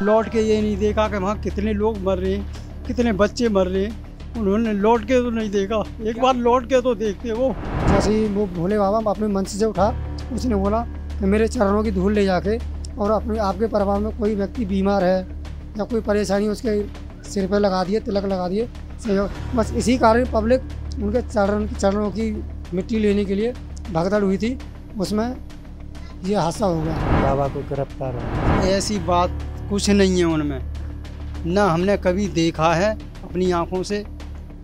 लौट के ये नहीं देखा कि वहाँ कितने लोग मर रहे हैं, कितने बच्चे मर रहे हैं। उन्होंने लौट के तो नहीं देखा, एक बार लौट के तो देखते वो। जैसे ही वो भोले बाबा अपने मंच से उठा, उसने बोला कि मेरे चरणों की धूल ले जाके और अपने आपके परिवार में कोई व्यक्ति बीमार है या कोई परेशानी उसके सिर पर लगा दिए, तिलक लगा दिए। बस इसी कारण पब्लिक उनके चरणों की मिट्टी लेने के लिए भगदड़ हुई थी, उसमें ये हादसा हो गया। बाबा को गिरफ्तार है। ऐसी बात कुछ नहीं है उनमें, न हमने कभी देखा है अपनी आँखों से,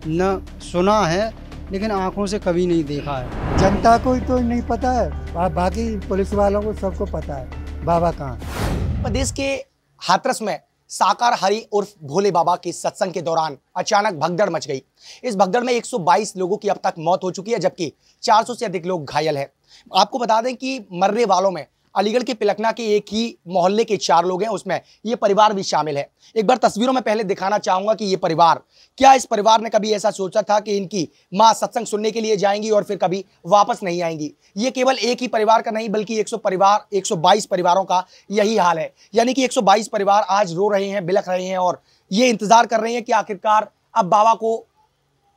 न सुना है, लेकिन आँखों से कभी नहीं देखा है। जनता को ही तो नहीं पता है, बाकी पुलिस वालों को सबको पता है बाबा कहाँ है। प्रदेश के हाथरस में साकार हरि उर्फ भोले बाबा के सत्संग के दौरान अचानक भगदड़ मच गई। इस भगदड़ में 122 लोगों की अब तक मौत हो चुकी है, जबकि 400 से अधिक लोग घायल हैं। आपको बता दें कि मरने वालों में अलीगढ़ के पिलखना के एक ही मोहल्ले के 4 लोग हैं, उसमें ये परिवार भी शामिल है। एक बार तस्वीरों में पहले दिखाना चाहूंगा कि ये परिवार, क्या इस परिवार ने कभी ऐसा सोचा था कि इनकी मां सत्संग सुनने के लिए जाएंगी और फिर कभी वापस नहीं आएंगी। ये केवल एक ही परिवार का नहीं बल्कि 122 परिवारों का यही हाल है। यानी कि 122 परिवार आज रो रहे हैं, बिलख रहे हैं और ये इंतजार कर रहे हैं कि आखिरकार अब बाबा को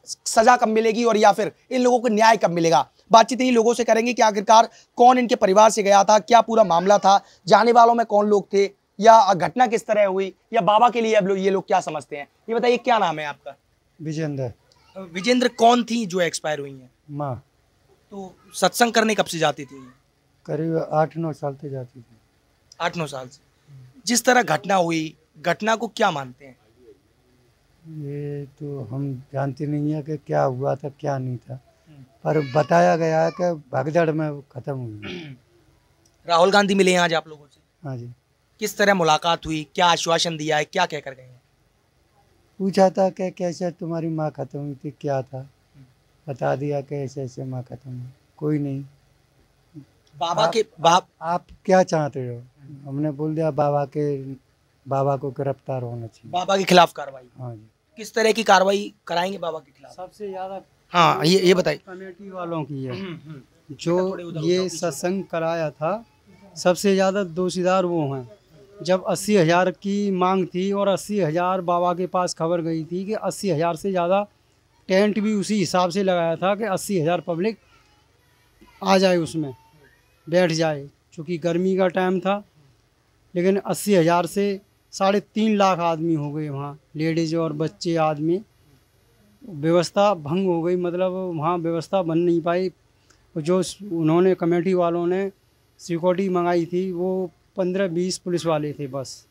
सजा कब मिलेगी और या फिर इन लोगों को न्याय कब मिलेगा। बातचीत ही लोगों से करेंगे कि आखिरकार कौन इनके परिवार से गया था, क्या पूरा मामला था, जाने वालों में कौन लोग थे, या घटना किस तरह हुई, या बाबा के लिए अब ये लोग क्या समझते हैं। ये बताइए, क्या नाम है आपका? विजेंद्र। विजेंद्र कौन थी जो एक्सपायर हुई हैं? माँ। तो सत्संग करने कब से जाती थी? करीब 8-9 साल से जाती थी। 8-9 साल से। जिस तरह घटना हुई, घटना को क्या मानते हैं? ये तो हम जानते नहीं है कि क्या हुआ था क्या नहीं था, पर बताया गया है कि भगदड़ में खत्म हुई। राहुल गांधी मिले हैं आज आप लोगों से? हाँ जी। किस तरह मुलाकात हुई, क्या आश्वासन दिया है, क्या कहकर गए हैं? पूछा था कि कैसे तुम्हारी माँ खत्म हुई थी, क्या था, बता दिया कि ऐसे ऐसे माँ खत्म हुई। कोई नहीं। आप क्या चाहते हो? हमने बोल दिया बाबा को गिरफ्तार होना चाहिए। बाबा के खिलाफ कार्रवाई। हाँ जी। किस तरह की कार्रवाई कराएंगे बाबा के खिलाफ? सबसे ज़्यादा हाँ, ये बताइए। कमेटी वालों की है जो ये सत्संग कराया था, सबसे ज़्यादा दोषीदार वो हैं। जब 80,000 की मांग थी और 80,000 बाबा के पास खबर गई थी कि 80,000 से ज़्यादा, टेंट भी उसी हिसाब से लगाया था कि 80,000 पब्लिक आ जाए, उसमें बैठ जाए, चूँकि गर्मी का टाइम था। लेकिन 80,000 से 3.5 लाख आदमी हो गए वहाँ, लेडीज और बच्चे आदमी। व्यवस्था भंग हो गई, मतलब वहाँ व्यवस्था बन नहीं पाई। जो उन्होंने कमेटी वालों ने सिक्योरिटी मंगाई थी वो 15-20 पुलिस वाले थे बस।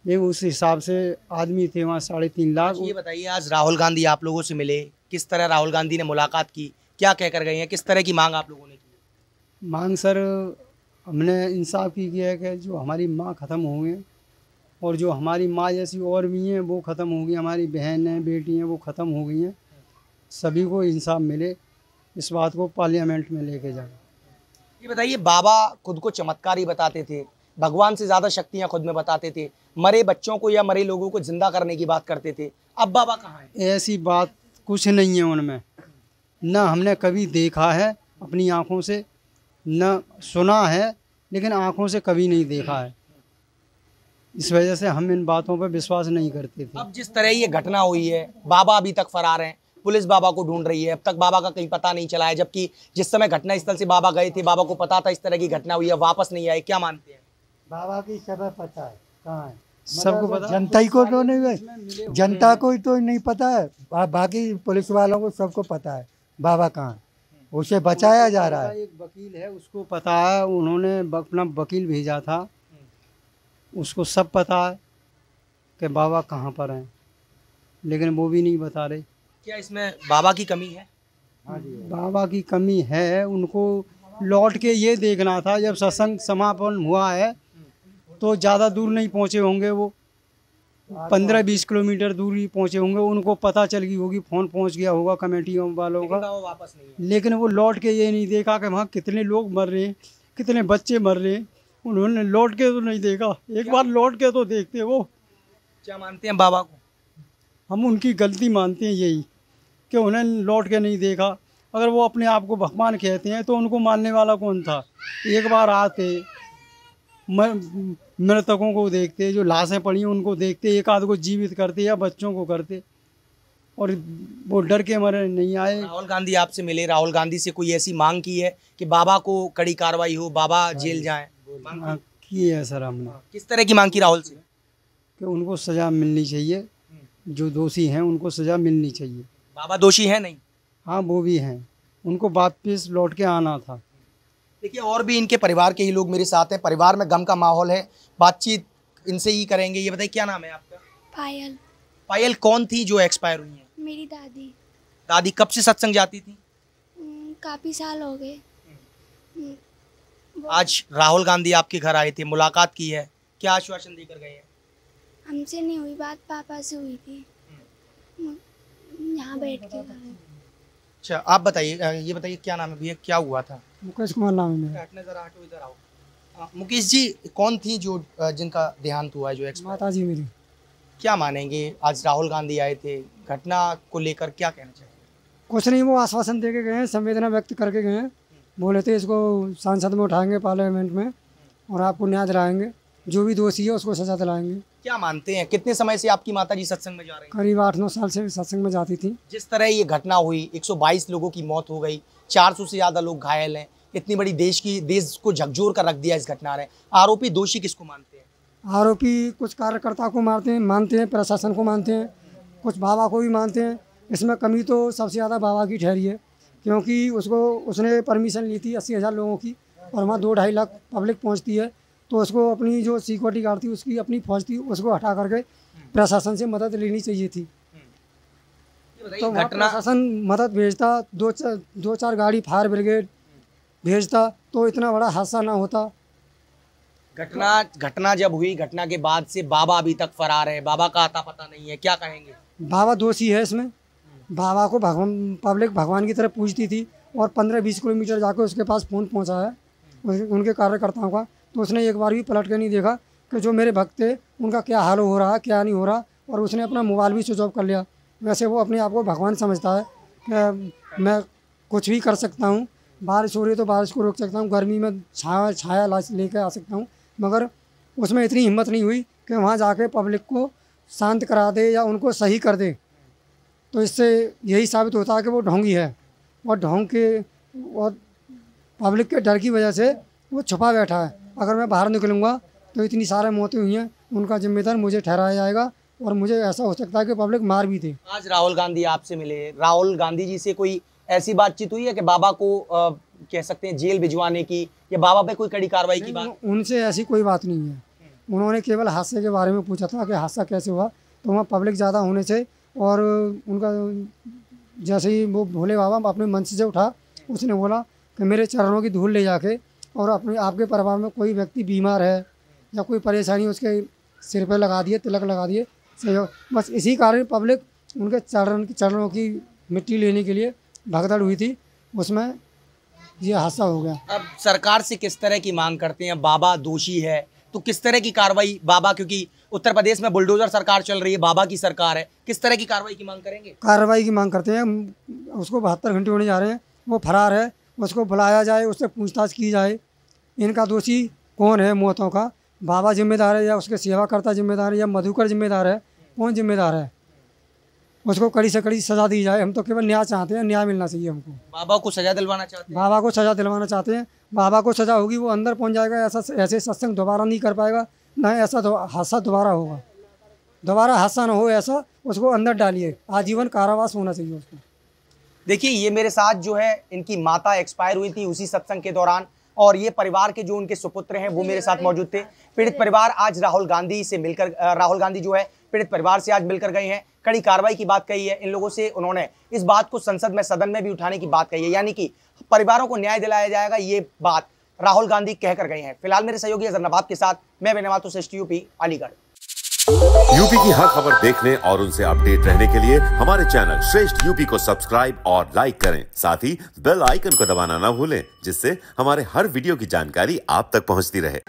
ये उस हिसाब से आदमी थे वहाँ 3.5 लाख। ये बताइए, आज राहुल गांधी आप लोगों से मिले, किस तरह राहुल गांधी ने मुलाकात की, क्या कहकर गए हैं, किस तरह की मांग आप लोगों ने की? मांग सर हमने इंसाफ की है कि जो हमारी माँ ख़त्म हो गई और जो हमारी माँ जैसी और भी हैं वो ख़त्म हो गई, हमारी बहन हैं, बेटी हैं, वो ख़त्म हो गई हैं। सभी को इंसाफ मिले, इस बात को पार्लियामेंट में लेके जाए। ये बताइए, बाबा खुद को चमत्कारी बताते थे, भगवान से ज़्यादा शक्तियाँ खुद में बताते थे, मरे बच्चों को या मरे लोगों को जिंदा करने की बात करते थे। अब बाबा कहाँ हैं? ऐसी बात कुछ नहीं है उनमें, न हमने कभी देखा है अपनी आँखों से, न सुना है, लेकिन आँखों से कभी नहीं देखा है। इस वजह से हम इन बातों पर विश्वास नहीं करते थे। अब जिस तरह ये घटना हुई है, बाबा अभी तक फरार हैं, पुलिस बाबा को ढूंढ रही है, अब तक बाबा का कहीं पता नहीं चला है, जबकि जिस समय घटना स्थल से बाबा गए थे, बाबा को पता था इस तरह की घटना हुई है, वापस नहीं आए। क्या मानते हैं? बाबा की सब पता है कहाँ है, सबको पता, जनता ही को तो नहीं, जनता को ही तो नहीं पता है, बाकी पुलिस वालों को सबको पता है बाबा कहाँ है। उसे बचाया जा रहा है। एक वकील है, उसको पता है, उन्होंने अपना वकील भेजा था, उसको सब पता है कि बाबा कहाँ पर हैं, लेकिन वो भी नहीं बता रहे। क्या इसमें बाबा की कमी है? बाबा की कमी है, उनको लौट के ये देखना था। जब सत्संग समापन हुआ है तो ज़्यादा दूर नहीं पहुँचे होंगे, वो 15-20 किलोमीटर दूर ही पहुँचे होंगे, उनको पता चल गई होगी, फ़ोन पहुँच गया होगा कमेटी वालों का, वो वापस नहीं है। लेकिन वो लौट के ये नहीं देखा कि वहाँ कितने लोग मर रहे हैं, कितने बच्चे मर रहे हैं। उन्होंने लौट के तो नहीं देखा, एक बार लौट के तो देखते वो। क्या मानते हैं बाबा को? हम उनकी गलती मानते हैं यही कि उन्हें लौट के नहीं देखा। अगर वो अपने आप को भगवान कहते हैं तो उनको मानने वाला कौन था? एक बार आते, मृतकों को देखते, जो लाशें पड़ी हैं उनको देखते, एक आध को जीवित करते या बच्चों को करते, और वो डर के हमारे नहीं आए। राहुल गांधी आपसे मिले, राहुल गांधी से कोई ऐसी मांग की है कि बाबा को कड़ी कार्रवाई हो, बाबा जेल जाएं? की है सर हमने। किस तरह की मांग की राहुल से? कि उनको सज़ा मिलनी चाहिए, जो दोषी हैं उनको सज़ा मिलनी चाहिए। बाबा दोषी है नहीं? हाँ वो भी हैं, उनको वापस लौट के आना था। देखिए और भी इनके परिवार के ही लोग मेरे साथ हैं, परिवार में गम का माहौल है, बातचीत इनसे ही करेंगे। ये बताइए क्या नाम है आपका? पायल। पायल कौन थी जो एक्सपायर हुई है? मेरी दादी। दादी कब से सत्संग जाती थी? काफ़ी साल हो गए। आज राहुल गांधी आपके घर आए थे, मुलाकात की है, क्या आश्वासन देकर गए हैं? हमसे नहीं हुई बात, पापा से हुई थी, यहाँ बैठ के। अच्छा आप बताइए, ये बताइए क्या नाम है भैया, क्या हुआ था? मुकेश कुमार नाम है मेरा। हटो इधर आओ। मुकेश जी कौन थी जो जिनका देहांत हुआ है, जो एक्सपायर? माता जी मेरी। क्या मानेंगे, आज राहुल गांधी आए थे, घटना को लेकर क्या कहना चाहिए? कुछ नहीं, वो आश्वासन दे के गए हैं, संवेदना व्यक्त करके गए हैं, बोले थे इसको संसद में उठाएंगे, पार्लियामेंट में, और आपको न्याय दिलाएंगे, जो भी दोषी है उसको सजा दिलाएंगे। क्या मानते हैं, कितने समय से आपकी माता जी सत्संग में जा रही हैं? करीब 8-9 साल से सत्संग में जाती थी। जिस तरह ये घटना हुई, 122 लोगों की मौत हो गई, 400 से ज़्यादा लोग घायल हैं, इतनी बड़ी देश को झकझोर कर रख दिया इस घटना ने, आरोपी दोषी किसको मानते हैं? आरोपी कुछ कार्यकर्ता को मानते हैं, प्रशासन को मानते हैं, कुछ बाबा को भी मानते हैं। इसमें कमी तो सबसे ज़्यादा बाबा की ठहरी है, क्योंकि उसने परमिशन ली थी 80,000 लोगों की, और वहाँ 2-2.5 लाख पब्लिक पहुँचती है, तो उसको अपनी जो सिक्योरिटी गार्ड थी, उसकी अपनी फौज थी, उसको हटा करके प्रशासन से मदद लेनी चाहिए थी। तो प्रशासन मदद भेजता, 2-4 गाड़ी फायर ब्रिगेड भेजता, तो इतना बड़ा हादसा ना होता। घटना जब हुई, घटना के बाद से बाबा अभी तक फरार है, बाबा का आता पता नहीं है, क्या कहेंगे? बाबा दोषी है इसमें। बाबा को पब्लिक भगवान की तरह पूजती थी, और 15-20 किलोमीटर जाकर उसके पास फ़ोन पहुंचा है उनके कार्यकर्ताओं का, तो उसने एक बार भी पलट के नहीं देखा कि जो मेरे भक्त थे उनका क्या हाल हो रहा है, क्या नहीं हो रहा, और उसने अपना मोबाइल भी स्विच ऑफ कर लिया। वैसे वो अपने आप को भगवान समझता है कि कुछ भी कर सकता हूँ, बारिश हो रही है तो बारिश को रोक सकता हूँ, गर्मी में छाया लेके आ सकता हूँ, मगर उसमें इतनी हिम्मत नहीं हुई कि वहाँ जाके पब्लिक को शांत करा दे या उनको सही कर दे। तो इससे यही साबित होता है कि वो ढोंगी है, और ढोंग के और पब्लिक के डर की वजह से वो छुपा बैठा है। अगर मैं बाहर निकलूँगा तो इतनी सारी मौतें हुई हैं, उनका जिम्मेदार मुझे ठहराया जाएगा, और मुझे ऐसा हो सकता है कि पब्लिक मार भी दे। आज राहुल गांधी आपसे मिले, राहुल गांधी जी से कोई ऐसी बातचीत हुई है कि बाबा को कह सकते हैं जेल भिजवाने की, या बाबा पे कोई कड़ी कार्रवाई की बात? उनसे ऐसी कोई बात नहीं है। उन्होंने केवल हादसे के बारे में पूछा था कि हादसा कैसे हुआ, तो वहाँ पब्लिक ज़्यादा होने से, और उनका जैसे ही वो भोले बाबा अपने मंच से उठा, उसने बोला कि मेरे चरणों की धूल ले जाके, और आपके परिवार में कोई व्यक्ति बीमार है या कोई परेशानी, उसके सिर पर लगा दिए, तिलक लगा दिए। बस इसी कारण पब्लिक उनके चरणों की मिट्टी लेने के लिए भगदड़ हुई थी, उसमें ये हादसा हो गया। अब सरकार से किस तरह की मांग करते हैं? बाबा दोषी है तो किस तरह की कार्रवाई, बाबा, क्योंकि उत्तर प्रदेश में बुलडोजर सरकार चल रही है, बाबा की सरकार है, किस तरह की कार्रवाई की मांग करेंगे? कार्रवाई की मांग करते हैं। उसको 72 घंटे होने जा रहे हैं, वो फरार है, उसको बुलाया जाए, उससे पूछताछ की जाए, इनका दोषी कौन है मौतों का, बाबा जिम्मेदार है या उसके सेवाकर्ता जिम्मेदार है या मधुकर जिम्मेदार है, कौन जिम्मेदार है, उसको कड़ी से कड़ी सज़ा दी जाए। हम तो केवल न्याय चाहते हैं, न्याय मिलना चाहिए हमको। बाबा को सजा दिलवाना चाहते हैं? बाबा को सज़ा दिलवाना चाहते हैं। बाबा को सज़ा होगी, वो अंदर पहुंच जाएगा, ऐसे सत्संग दोबारा नहीं कर पाएगा, ना ऐसा हादसा दोबारा होगा, दोबारा हादसा ना हो ऐसा, उसको अंदर डालिए, आजीवन कारावास होना चाहिए उसको। देखिए ये मेरे साथ जो है, इनकी माता एक्सपायर हुई थी उसी सत्संग के दौरान, और ये परिवार के जो उनके सुपुत्र हैं वो मेरे साथ मौजूद थे। पीड़ित परिवार आज राहुल गांधी से मिलकर, राहुल गांधी जो है पीड़ित परिवार से आज मिलकर गए हैं, कड़ी कार्रवाई की बात कही है। इन लोगों से उन्होंने इस बात को संसद में, सदन में भी उठाने की बात कही है, यानी कि परिवारों को न्याय दिलाया जाएगा, ये बात राहुल गांधी कहकर गए हैं। फिलहाल मेरे सहयोगी अजहर नवाब के साथ मैं बेनवातो श्रेष्ठ यूपी अलीगढ़। यूपी की हर खबर देखने और उनसे अपडेट रहने के लिए हमारे चैनल श्रेष्ठ यूपी को सब्सक्राइब और लाइक करें, साथ ही बेल आइकन को दबाना ना भूलें, जिससे हमारे हर वीडियो की जानकारी आप तक पहुंचती रहे।